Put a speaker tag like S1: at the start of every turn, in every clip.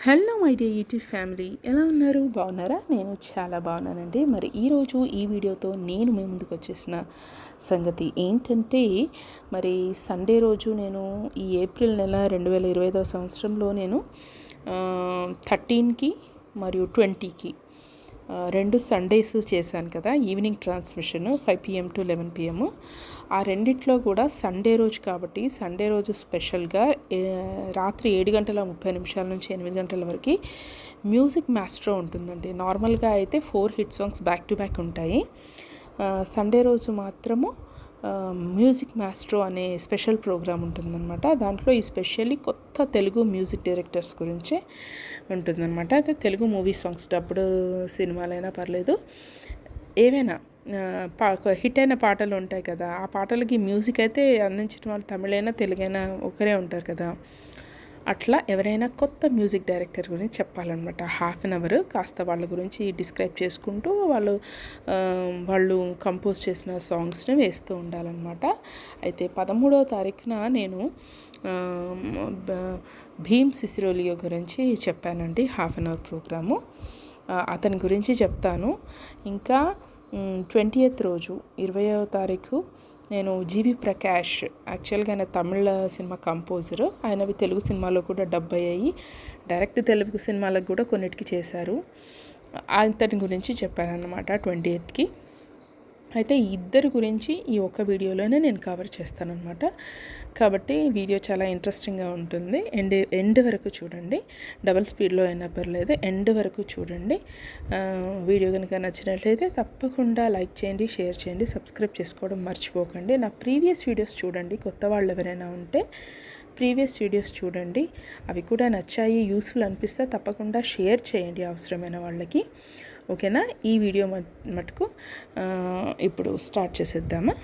S1: Hello my dear YouTube family, ఎలా ఉన్నారు? బాగున్నారా? నేను చాలా బాగున్నానండి. మరి ఈరోజు ఈ వీడియోతో నేను మీ ముందుకు వచ్చేసిన సంగతి ఏంటంటే, మరి సండే రోజు నేను ఈ ఏప్రిల్ నెల 2025 సంవత్సరంలో నేను 13కి మరియు 20కి 2 సండేస్ చేశాను కదా, evening transmission 5 PM to 11 PM. ఆ రెండిట్లో కూడా సండే రోజు కాబట్టి సండే రోజు స్పెషల్గా రాత్రి 7:30 నుంచి 8 గంటల వరకు మ్యూజిక్ మాస్ట్రో ఉంటుందండి. నార్మల్గా అయితే 4 hit songs back to back ఉంటాయి. సండే రోజు మాత్రము మ్యూజిక్ మాస్ట్రో అనే స్పెషల్ ప్రోగ్రామ్ ఉంటుందన్నమాట. దాంట్లో ఈ స్పెషల్లీ కొత్త తెలుగు మ్యూజిక్ డైరెక్టర్స్ గురించే ఉంటుందన్నమాట. అయితే తెలుగు మూవీ సాంగ్స్, డబ్బుడు సినిమాలైనా పర్లేదు, ఏవైనా హిట్ అయిన పాటలు ఉంటాయి కదా, ఆ పాటలకి మ్యూజిక్ అయితే అందించిన వాళ్ళు తమిళైనా తెలుగైనా ఒకరే ఉంటారు కదా. అట్లా ఎవరైనా కొత్త మ్యూజిక్ డైరెక్టర్ గురించి చెప్పాలన్నమాట. హాఫ్ అన్ అవర్ కాస్త వాళ్ళ గురించి డిస్క్రైబ్ చేసుకుంటూ వాళ్ళు కంపోజ్ చేసిన సాంగ్స్ని వేస్తూ ఉండాలన్నమాట. అయితే 13వ తారీఖున నేను భీమ్ సిసిరోలియో గురించి చెప్పానండి, హాఫ్ అన్ అవర్ ప్రోగ్రాము. అతని గురించి చెప్తాను. ఇంకా 20th రోజు 20వ తారీఖు నేను జీవి ప్రకాష్, యాక్చువల్గా ఆయన తమిళ సినిమా కంపోజరు, ఆయనవి తెలుగు సినిమాలో కూడా డబ్ అయ్యాయి, డైరెక్ట్ తెలుగు సినిమాలకు కూడా కొన్నిటికి చేశారు. అతని గురించి చెప్పానన్నమాట 20th. అయితే ఇద్దరు గురించి ఈ ఒక్క వీడియోలోనే నేను కవర్ చేస్తానన్నమాట. కాబట్టి వీడియో చాలా ఇంట్రెస్టింగ్గా ఉంటుంది. ఎండ్ వరకు చూడండి. డబుల్ స్పీడ్లో అయినా పర్లేదు, ఎండ్ వరకు చూడండి. వీడియో కనుక నచ్చినట్లయితే తప్పకుండా లైక్ చేయండి, షేర్ చేయండి, సబ్స్క్రైబ్ చేసుకోవడం మర్చిపోకండి. నా ప్రీవియస్ వీడియోస్ చూడండి. కొత్త వాళ్ళు ఎవరైనా ఉంటే ప్రీవియస్ వీడియోస్ చూడండి. అవి కూడా నచ్చాయి, యూస్ఫుల్ అనిపిస్తే తప్పకుండా షేర్ చేయండి అవసరమైన వాళ్ళకి. ఓకేనా? ఈ వీడియో మటుకు ఇప్పుడు స్టార్ట్ చేసేద్దామా?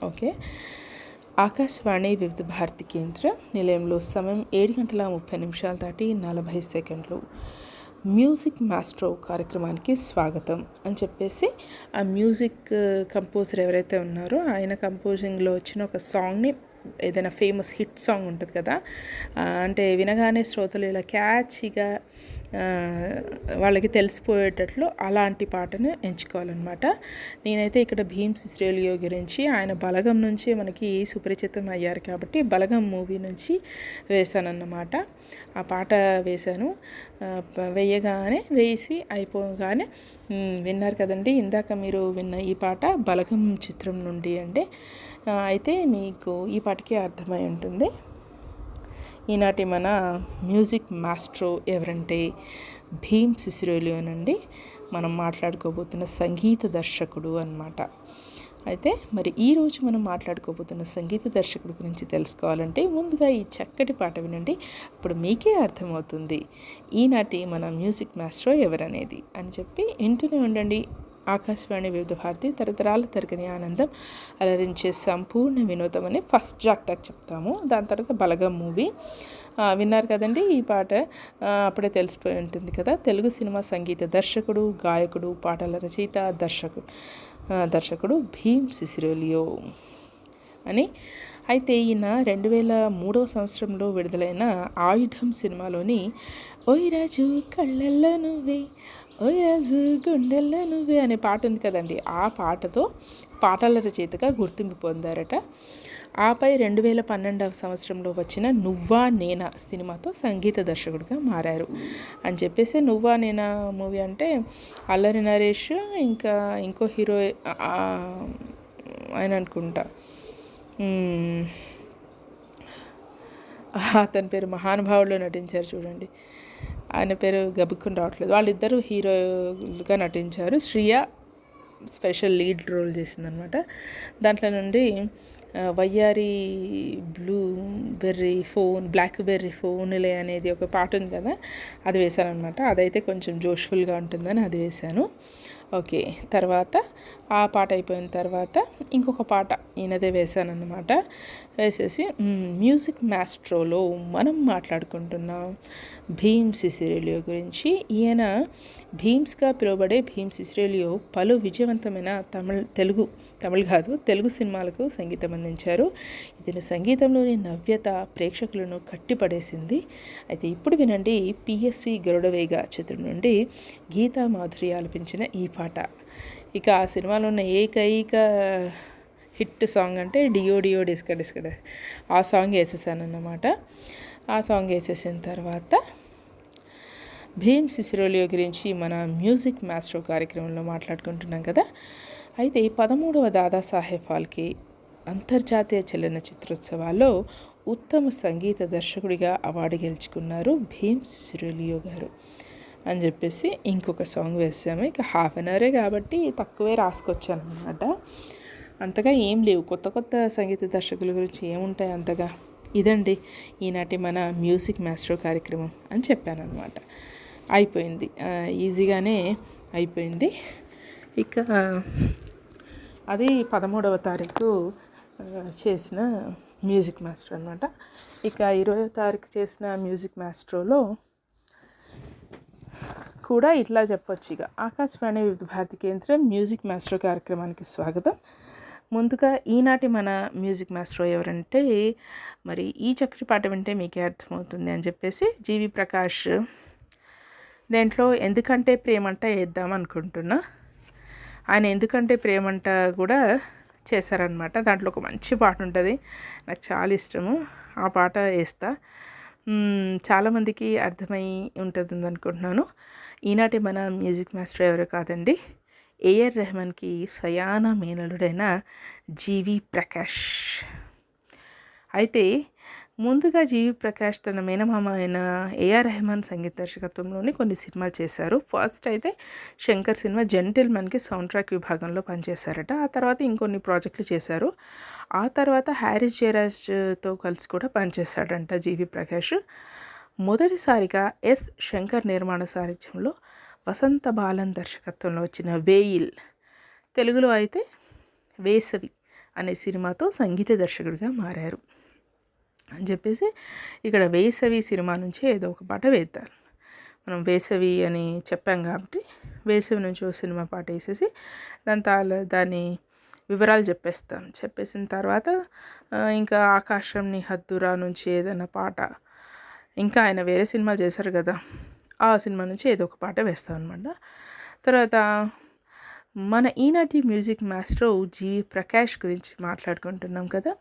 S1: ఓకే. ఆకాశవాణి వివిధ భారతి కేంద్ర నిలయంలో సమయం 7:30 దాటి 40 సెకండ్లు. మ్యూజిక్ మాస్ట్రో కార్యక్రమానికి స్వాగతం అని చెప్పేసి ఆ మ్యూజిక్ కంపోజర్ ఎవరైతే ఉన్నారో ఆయన కంపోజింగ్లో వచ్చిన ఒక సాంగ్ని, ఏదైనా ఫేమస్ హిట్ సాంగ్ ఉంటుంది కదా, అంటే వినగానే శ్రోతలు ఇలా క్యాచీగా వాళ్ళకి తెలిసిపోయేటట్లు అలాంటి పాటను ఎంచుకోవాలన్నమాట. నేనైతే ఇక్కడ భీమ్ సిసిరోలియో గురించి, ఆయన బలగం నుంచి మనకి సుపరిచితం అయ్యారు కాబట్టి బలగం మూవీ నుంచి వేశానన్నమాట. ఆ పాట వేశాను. వేసి అయిపోగానే విన్నారు కదండి, ఇందాక మీరు విన్న ఈ పాట బలగం చిత్రం నుండి అండి. అయితే మీకు ఈ పాటకి అర్థమై ఉంటుంది. ఈనాటి మన మ్యూజిక్ మాస్ట్రో ఎవరంటే భీమ్ సిసిరోలియోనండి. మనం మాట్లాడుకోబోతున్న సంగీత దర్శకుడు అన్నమాట. అయితే మరి ఈరోజు మనం మాట్లాడుకోబోతున్న సంగీత దర్శకుడు గురించి తెలుసుకోవాలంటే ముందుగా ఈ చక్కటి పాట వినండి. అప్పుడు మీకే అర్థమవుతుంది ఈనాటి మన మ్యూజిక్ మాస్ట్రో ఎవరనేది అని చెప్పి వింటూనే ఉండండి. ఆకాశవాణి వివిధ భారతి, తరతరాల తరగని ఆనందం, అలరించే సంపూర్ణ వినోదం అని ఫస్ట్ జాక్టాక్ చెప్తాము. దాని తర్వాత బలగం మూవీ విన్నారు కదండి. ఈ పాట అప్పుడే తెలిసిపోయి ఉంటుంది కదా. తెలుగు సినిమా సంగీత దర్శకుడు, గాయకుడు, పాటల రచయిత, దర్శకుడు భీమ్ సిసిరోలియో అని. అయితే ఈయన 2003వ సంవత్సరంలో విడుదలైన ఆయుధం సినిమాలోని ఓయ్ రాజు కళ్ళల్లో నువ్వే, ఓయ్ రాజు గుండెల్లో నువ్వే అనే పాట ఉంది కదండి, ఆ పాటతో పాటల రచయితగా గుర్తింపు పొందారట. ఆపై 2012వ సంవత్సరంలో వచ్చిన నువ్వా నేనా సినిమాతో సంగీత దర్శకుడిగా మారారు అని చెప్పేసి. నువ్వా నేనా మూవీ అంటే అల్లరి నరేష్, ఇంకా ఇంకో హీరో ఆయన అనుకుంటా, అతని పేరు మహానుభావుల్లో నటించారు చూడండి, ఆయన పేరు గబుక్కుని రావట్లేదు. వాళ్ళిద్దరూ హీరోలుగా నటించారు. శ్రియ స్పెషల్ లీడ్ రోల్ చేసిందనమాట. దాంట్లో నుండి వయ్యారి బ్లాక్బెర్రీ ఫోన్లే అనేది ఒక పాట ఉంది కదా, అది వేశాను అనమాట. అదైతే కొంచెం జోష్ఫుల్గా ఉంటుందని అది వేశాను. ఓకే. తర్వాత ఆ పాట అయిపోయిన తర్వాత ఇంకొక పాట ఈయనదే వేశానన్నమాట. వేసేసి మ్యూజిక్ మాస్ట్రోలో మనం మాట్లాడుకుంటున్నాం భీమ్ సిసిరోలియో గురించి. ఈయన భీమ్స్గా పిలువబడే భీమ్ సిసిరోలియో పలు విజయవంతమైన తెలుగు సినిమాలకు సంగీతం అందించారు. ఇతని సంగీతంలోని నవ్యత ప్రేక్షకులను కట్టిపడేసింది. అయితే ఇప్పుడు వినండి, పిఎస్వి గరుడవేగ చిత్రం నుండి గీతా మాధురి ఆలపించిన ఈ పాట. ఇక ఆ సినిమాలో ఉన్న ఏకైక హిట్ సాంగ్ అంటే డియో డియో డిస్క డిస్క, ఆ సాంగ్ వేసేసానన్నమాట. ఆ సాంగ్ వేసేసిన తర్వాత భీమ్ సిసిరోలియో గురించి మన మ్యూజిక్ మాస్టర్ కార్యక్రమంలో మాట్లాడుకుంటున్నాం కదా. అయితే 13వ దాదాసాహెబ్ ఫాల్కే అంతర్జాతీయ చలనచిత్రోత్సవాల్లో ఉత్తమ సంగీత దర్శకుడిగా అవార్డు గెలుచుకున్నారు భీమ్ సిసిరోలియో గారు అని చెప్పేసి ఇంకొక సాంగ్ వేసాము. ఇక హాఫ్ అన్ అవరే కాబట్టి తక్కువే రాసుకొచ్చాను అనమాట. అంతగా ఏం లేవు, కొత్త సంగీత దర్శకుల గురించి ఏముంటాయి అంతగా. ఇదండి ఈనాటి మన మ్యూజిక్ మాస్టర్ కార్యక్రమం అని చెప్పాను అనమాట. అయిపోయింది, ఈజీగానే అయిపోయింది. ఇక అది 13వ తారీఖు చేసిన మ్యూజిక్ మాస్టర్ అనమాట. ఇక 20వ తారీఖు చేసిన మ్యూజిక్ మాస్టర్లో కూడా ఇట్లా చెప్పొచ్చు. ఇక ఆకాశవాణి వివిధ భారతి కేంద్రం మ్యూజిక్ మాస్టర్ కార్యక్రమానికి స్వాగతం. ముందుగా ఈనాటి మన మ్యూజిక్ మాస్టర్ ఎవరంటే, మరి ఈ చక్కటి పాట వింటే మీకే అర్థమవుతుంది అని చెప్పేసి జీవి ప్రకాష్ దేంట్లో ఎందుకంటే ప్రేమంట వేద్దాం అనుకుంటున్నా. ఆయన ఎందుకంటే ప్రేమంట కూడా చేశారనమాట. దాంట్లో ఒక మంచి పాట ఉంటుంది, నాకు చాలా ఇష్టము. ఆ పాట వేస్తా. చాలామందికి అర్థమై ఉంటుంది అనుకుంటున్నాను. ఈనాటి మన మ్యూజిక్ మాస్టర్ ఎవరు కాదండి, ఏఆర్ రెహమాన్కి స్వయాన మేనలుడైన జీవి ప్రకాష్. అయితే ముందుగా జీవి ప్రకాష్ తన మేనమామ అయిన ఏఆర్ రెహమాన్ సంగీత దర్శకత్వంలోని కొన్ని సినిమాలు చేశారు. ఫస్ట్ అయితే శంకర్ సినిమా జెంటిల్మెన్కి సౌండ్ ట్రాక్ విభాగంలో పనిచేశారట. ఆ తర్వాత ఇంకొన్ని ప్రాజెక్టులు చేశారు. ఆ తర్వాత హ్యారిస్ జయరాజ్తో కలిసి కూడా పనిచేశాడంట జీవి ప్రకాష్. మొదటిసారిగా ఎస్ శంకర్ నిర్మాణ సారథ్యంలో వసంత బాలన్ దర్శకత్వంలో వచ్చిన వేయిల్, తెలుగులో అయితే వేసవి అనే సినిమాతో సంగీత దర్శకుడిగా మారారు అని చెప్పేసి ఇక్కడ వేసవి సినిమా నుంచి ఏదో ఒక పాట వేద్దాం. మనం వేసవి అని చెప్పాం కాబట్టి వేసవి నుంచి ఒక సినిమా పాట వేసేసి దాని వివరాలు చెప్పేసిన తర్వాత ఇంకా ఆకాశంని హద్దురా నుంచి ఏదైనా పాట, ఇంకా ఆయన వేరే సినిమాలు చేశారు కదా, ఆ సినిమా నుంచి ఏదో ఒక పాట వేస్తాం అనమాట. తర్వాత మన ఈనాటి మ్యూజిక్ మాస్టర్ జీవి ప్రకాష్ గురించి మాట్లాడుకుంటున్నాం కదా.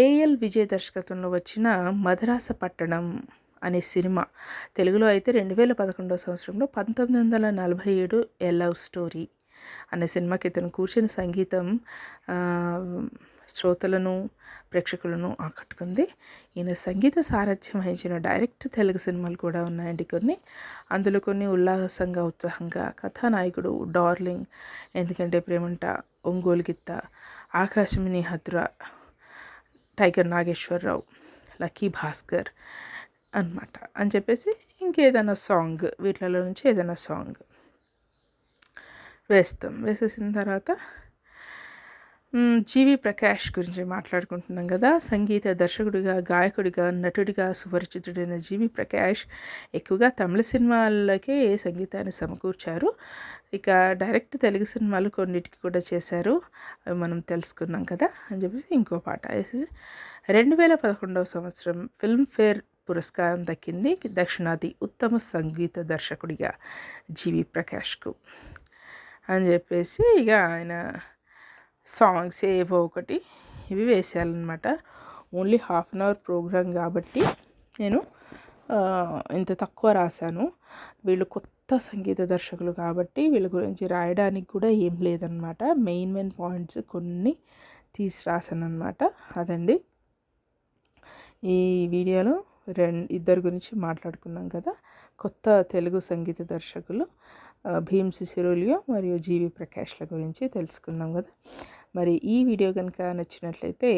S1: ఏఎల్ విజయ్ దర్శకత్వంలో వచ్చిన మదరాస పట్టణం అనే సినిమా, తెలుగులో అయితే 2011 సంవత్సరంలో 1947 ఏ లవ్ స్టోరీ అనే సినిమాకి ఇతను కూర్చుని సంగీతం శ్రోతలను ప్రేక్షకులను ఆకట్టుకుంది. ఈయన సంగీత సారథ్యం వహించిన డైరెక్ట్ తెలుగు సినిమాలు కూడా ఉన్నాయండి కొన్ని. అందులో కొన్ని ఉల్లాసంగా ఉత్సాహంగా, కథానాయకుడు, డార్లింగ్, ఎందుకంటే ప్రేమంట, ఒంగోలు గిత్త, ఆకాశమిని హద్రా, టైగర్ నాగేశ్వరరావు, లక్కీ భాస్కర్ అన్నమాట అని చెప్పేసి ఇంకేదైనా సాంగ్, వీటిలో నుంచి ఏదైనా సాంగ్ వేసేసిన తర్వాత జీవి ప్రకాష్ గురించి మాట్లాడుకుంటున్నాం కదా. సంగీత దర్శకుడిగా, గాయకుడిగా, నటుడిగా సుపరిచితుడైన జీవి ప్రకాష్ ఎక్కువగా తమిళ సినిమాలకే సంగీతాన్ని సమకూర్చారు. ఇక డైరెక్ట్ తెలుగు సినిమాలు కొన్నిటికి కూడా చేశారు, అవి మనం తెలుసుకున్నాం కదా అని చెప్పేసి ఇంకో పాట వేసేసి 2011 సంవత్సరం ఫిల్మ్ఫేర్ పురస్కారం దక్కింది దక్షిణాది ఉత్తమ సంగీత దర్శకుడిగా జీవి ప్రకాష్కు అని చెప్పేసి ఇక ఆయన సాంగ్స్ ఏవో ఒకటి ఇవి వేసేయాలన్నమాట. Only half an hour program కాబట్టి నేను ఇంత తక్కువ రాశాను. వీళ్ళు కొత్త సంగీత దర్శకులు కాబట్టి వీళ్ళ గురించి రాయడానికి కూడా ఏం లేదనమాట. మెయిన్ పాయింట్స్ కొన్ని తీసి రాశాను అనమాట. అదండి ఈ వీడియోలో ఇద్దరు గురించి మాట్లాడుకున్నాం కదా, కొత్త తెలుగు సంగీత దర్శకులు భీమ్ సిసిరోలియో మరియు జీవి ప్రకాష్ల గురించి తెలుసుకున్నాం కదా. మరి ఈ వీడియో కనుక నచ్చినట్లయితే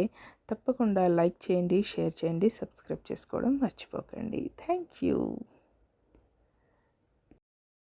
S1: తప్పకుండా లైక్ చేయండి, షేర్ చేయండి, సబ్స్క్రైబ్ చేసుకోవడం మర్చిపోకండి. Thank you.